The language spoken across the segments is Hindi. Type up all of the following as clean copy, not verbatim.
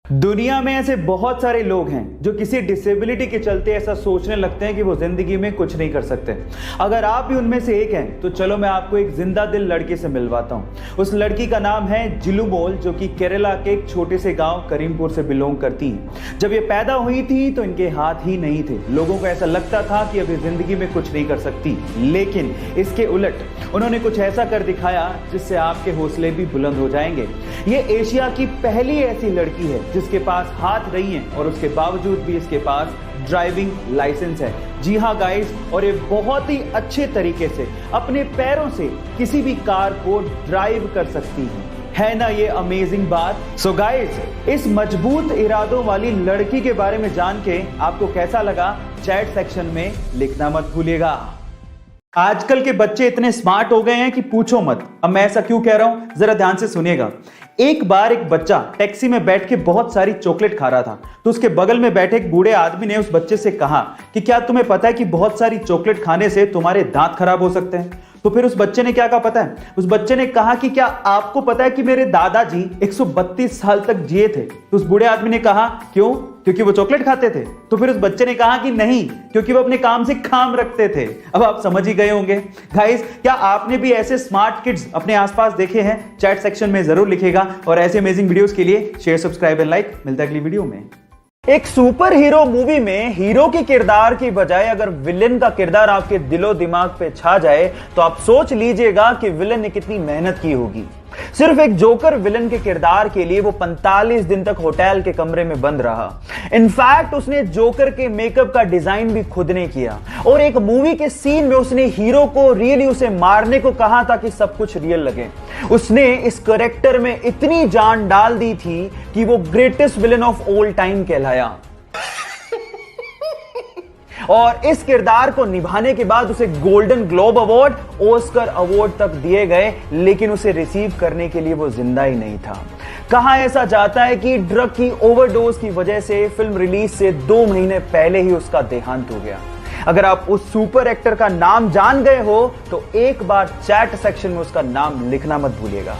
दुनिया में ऐसे बहुत सारे लोग हैं जो किसी डिसेबिलिटी के चलते ऐसा सोचने लगते हैं कि वो जिंदगी में कुछ नहीं कर सकते। अगर आप भी उनमें से एक हैं तो चलो मैं आपको एक जिंदा दिल लड़की से मिलवाता हूँ। उस लड़की का नाम है जिलुमोल, जो कि केरला के एक छोटे से गांव करीमपुर से बिलोंग करती हैं। जब ये पैदा हुई थी तो इनके हाथ ही नहीं थे। लोगों को ऐसा लगता था कि अब ये जिंदगी में कुछ नहीं कर सकती, लेकिन इसके उलट उन्होंने कुछ ऐसा कर दिखाया जिससे आपके हौसले भी बुलंद हो जाएंगे। ये एशिया की पहली ऐसी लड़की है जिसके पास हाथ नहीं है और उसके बावजूद भी इसके पास ड्राइविंग लाइसेंस है। जी हाँ गाइस, और ये बहुत ही अच्छे तरीके से अपने पैरों से किसी भी कार को ड्राइव कर सकती है ना ये अमेजिंग बात। सो गाइस, इस मजबूत इरादों वाली लड़की के बारे में जान के आपको कैसा लगा, चैट सेक्शन में लिखना मत भूलिएगा। आजकल के बच्चे इतने स्मार्ट हो गए हैं कि पूछो मत। अब मैं ऐसा क्यों कह रहा हूं, जरा ध्यान से सुनिएगा। एक बार एक बच्चा टैक्सी में बैठ के बहुत सारी चॉकलेट खा रहा था, तो उसके बगल में बैठे एक बूढ़े आदमी ने उस बच्चे से कहा कि क्या तुम्हें पता है कि बहुत सारी चॉकलेट खाने से तुम्हारे दांत खराब हो सकते हैं। तो फिर उस बच्चे ने क्या कहा पता है? उस बच्चे ने कहा कि क्या आपको पता है कि मेरे दादाजी 132 साल तक जिए थे। तो उस बूढ़े आदमी ने कहा क्यों? क्योंकि वो चॉकलेट खाते थे। तो फिर उस बच्चे ने कहा कि नहीं, क्योंकि वो अपने काम से काम रखते थे। अब आप समझ ही गए होंगे। गाइस, क्या आपने भी ऐसे स्मार्ट किड्स अपने आसपास देखे हैं? चैट सेक्शन में जरूर लिखेगा। और ऐसे अमेजिंग वीडियोस के लिए शेयर, सब्सक्राइब एंड लाइक। मिलता है अगली वीडियो में। एक सुपर हीरो मूवी में हीरो के किरदार की बजाय अगर विलेन का किरदार आपके दिलो दिमाग पे छा जाए तो आप सोच लीजिएगा कि विलेन ने कितनी मेहनत की होगी। सिर्फ एक जोकर विलेन के किरदार के लिए वो 45 दिन तक होटल के कमरे में बंद रहा। इनफैक्ट उसने जोकर के मेकअप का डिजाइन भी खुद ने किया और एक मूवी के सीन में उसने हीरो को रियली उसे मारने को कहा ताकि सब कुछ रियल लगे। उसने इस कैरेक्टर में इतनी जान डाल दी थी कि वो greatest villain of all time कहलाया। और इस किरदार को निभाने के बाद उसे golden globe award, Oscar award तक दिए गए, लेकिन उसे रिसीव करने के लिए वो जिंदा ही नहीं था। कहा ऐसा जाता है कि ड्रग की ओवरडोज की वजह से फिल्म रिलीज से 2 महीने पहले ही उसका देहांत हो गया। अगर आप उस सुपर एक्टर का नाम जान गए हो तो एक बार चैट सेक्शन में उसका नाम लिखना मत भूलिएगा।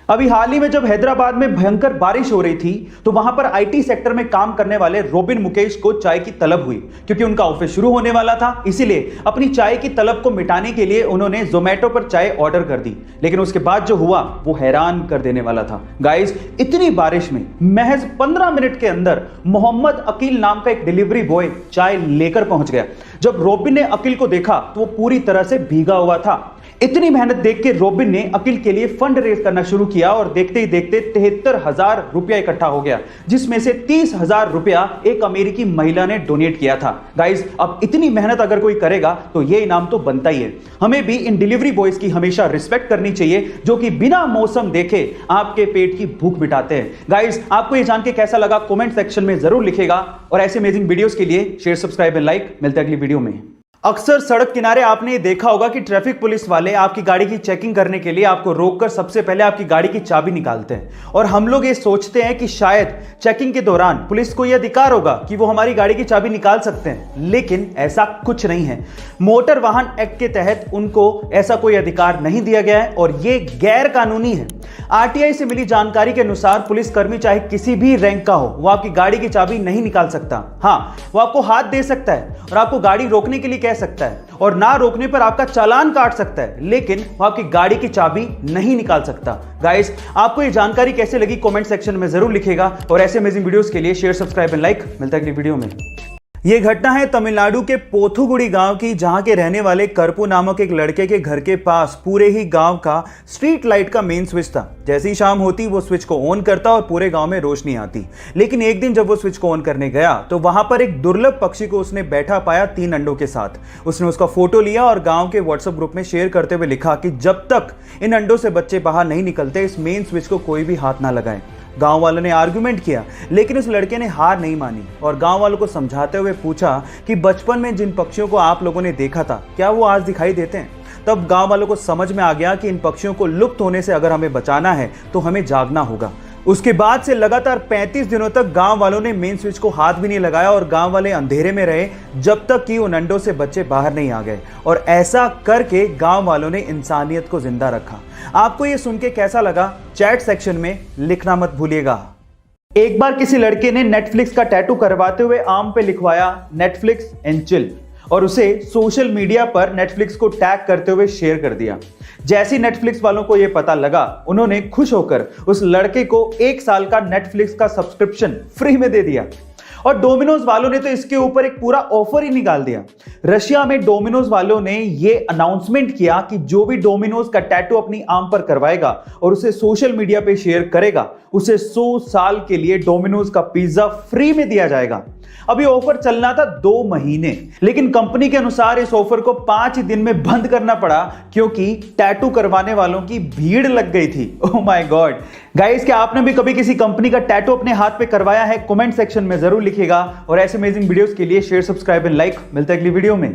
अभी हाल ही में जब हैदराबाद में भयंकर बारिश हो रही थी तो वहां पर आईटी सेक्टर में काम करने वाले रोबिन मुकेश को चाय की तलब हुई, क्योंकि उनका ऑफिस शुरू होने वाला था। इसीलिए अपनी चाय की तलब को मिटाने के लिए उन्होंने जोमेटो पर चाय ऑर्डर कर दी। लेकिन उसके बाद जो हुआ वो हैरान कर देने वाला था। गाइस, इतनी बारिश में महज 15 मिनट के अंदर मोहम्मद अकील नाम का एक डिलीवरी बॉय चाय लेकर पहुंच गया। जब रोबिन ने अकील को देखा तो वो पूरी तरह से भीगा हुआ था। इतनी मेहनत देख के रोबिन ने अकील के लिए फंड रेज करना शुरू किया और देखते ही देखते 73,000 रुपया इकट्ठा हो गया, जिसमें से 30,000 रुपया एक अमेरिकी महिला ने डोनेट किया था। गाइस, अब इतनी मेहनत अगर कोई करेगा तो ये इनाम तो बनता ही है। हमें भी इन डिलीवरी बॉयज की हमेशा रिस्पेक्ट करनी चाहिए, जो कि बिना मौसम देखे आपके पेट की भूख मिटाते हैं। गाइस, आपको ये जान के कैसा लगा कमेंट सेक्शन में जरूर लिखेगा। और ऐसे अमेजिंग वीडियोस के लिए शेयर, सब्सक्राइब एंड लाइक। मिलते हैं अगली वीडियो में। अक्सर सड़क किनारे आपने ये देखा होगा कि ट्रैफिक पुलिस वाले आपकी गाड़ी की चेकिंग करने के लिए आपको रोककर सबसे पहले आपकी गाड़ी की चाबी निकालते हैं। और हम लोग ये सोचते हैं कि शायद चेकिंग के दौरान पुलिस को यह अधिकार होगा कि वो हमारी गाड़ी की चाबी निकाल सकते हैं, लेकिन ऐसा कुछ नहीं है। मोटर वाहन एक्ट के तहत उनको ऐसा कोई अधिकार नहीं दिया गया है और ये गैर कानूनी है। आरटीआई से मिली जानकारी के अनुसार पुलिसकर्मी चाहे किसी भी रैंक का हो, वो आपकी गाड़ी की चाबी नहीं निकाल सकता। हाँ, वो आपको हाथ दे सकता है और आपको गाड़ी रोकने के लिए कह सकता है और ना रोकने पर आपका चालान काट सकता है, लेकिन वो आपकी गाड़ी की चाबी नहीं निकाल सकता। गाइस, आपको ये जानकारी कैसे लगी कमेंट सेक्शन में जरूर लिखेगा। और ऐसे अमेजिंग वीडियोस के लिए शेयर, सब्सक्राइब एंड लाइक। मिलता है अगली वीडियो में। ये घटना है तमिलनाडु के पोथुगुड़ी गांव की, जहां के रहने वाले करपू नामक एक लड़के के घर के पास पूरे ही गांव का स्ट्रीट लाइट का मेन स्विच था। जैसे ही शाम होती वो स्विच को ऑन करता और पूरे गांव में रोशनी आती। लेकिन एक दिन जब वो स्विच को ऑन करने गया तो वहां पर एक दुर्लभ पक्षी को उसने बैठा पाया 3 अंडों के साथ। उसने उसका फोटो लिया और गांव के व्हाट्सएप ग्रुप में शेयर करते हुए लिखा कि जब तक इन अंडों से बच्चे बाहर नहीं निकलते इस मेन स्विच को कोई भी हाथ ना लगाए। गांव वालों ने आर्गुमेंट किया, लेकिन उस लड़के ने हार नहीं मानी और गांव वालों को समझाते हुए पूछा कि बचपन में जिन पक्षियों को आप लोगों ने देखा था क्या वो आज दिखाई देते हैं। तब गांव वालों को समझ में आ गया कि इन पक्षियों को लुप्त होने से अगर हमें बचाना है तो हमें जागना होगा। उसके बाद से लगातार 35 दिनों तक गांव वालों ने मेन स्विच को हाथ भी नहीं लगाया और गांव वाले अंधेरे में रहे जब तक कि उन अंडों से बच्चे बाहर नहीं आ गए। और ऐसा करके गांव वालों ने इंसानियत को जिंदा रखा। आपको ये सुन के कैसा लगा चैट सेक्शन में लिखना मत भूलिएगा। एक बार किसी लड़के ने नेटफ्लिक्स का टैटू करवाते हुए आर्म पे लिखवाया नेटफ्लिक्स एंड चिल और उसे सोशल मीडिया पर नेटफ्लिक्स को टैग करते हुए शेयर कर दिया। जैसे ही नेटफ्लिक्स वालों को यह पता लगा, उन्होंने खुश होकर उस लड़के को 1 साल का नेटफ्लिक्स का सब्सक्रिप्शन फ्री में दे दिया। और डोमिनोज वालों ने तो इसके ऊपर एक पूरा ऑफर ही निकाल दिया। रशिया में डोमिनोज वालों ने यह अनाउंसमेंट किया कि जो भी डोमिनोज का टैटू अपनी आर्म पर करवाएगा और उसे सोशल मीडिया पे शेयर करेगा, उसे 100 साल के लिए डोमिनोज का पिज्जा फ्री में दिया जाएगा। अब ये ऑफर चलना था 2 महीने, लेकिन कंपनी के अनुसार इस ऑफर को 5 दिन में बंद करना पड़ा क्योंकि टैटू करवाने वालों की भीड़ लग गई थी। ओह माय गॉड गाइस, क्या आपने भी कभी किसी कंपनी का टैटू अपने हाथ पे करवाया है? कमेंट सेक्शन में जरूर लिखिएगा और ऐसे अमेजिंग वीडियोस के लिए शेयर, सब्सक्राइब एंड लाइक। मिलते हैं अगली वीडियो में।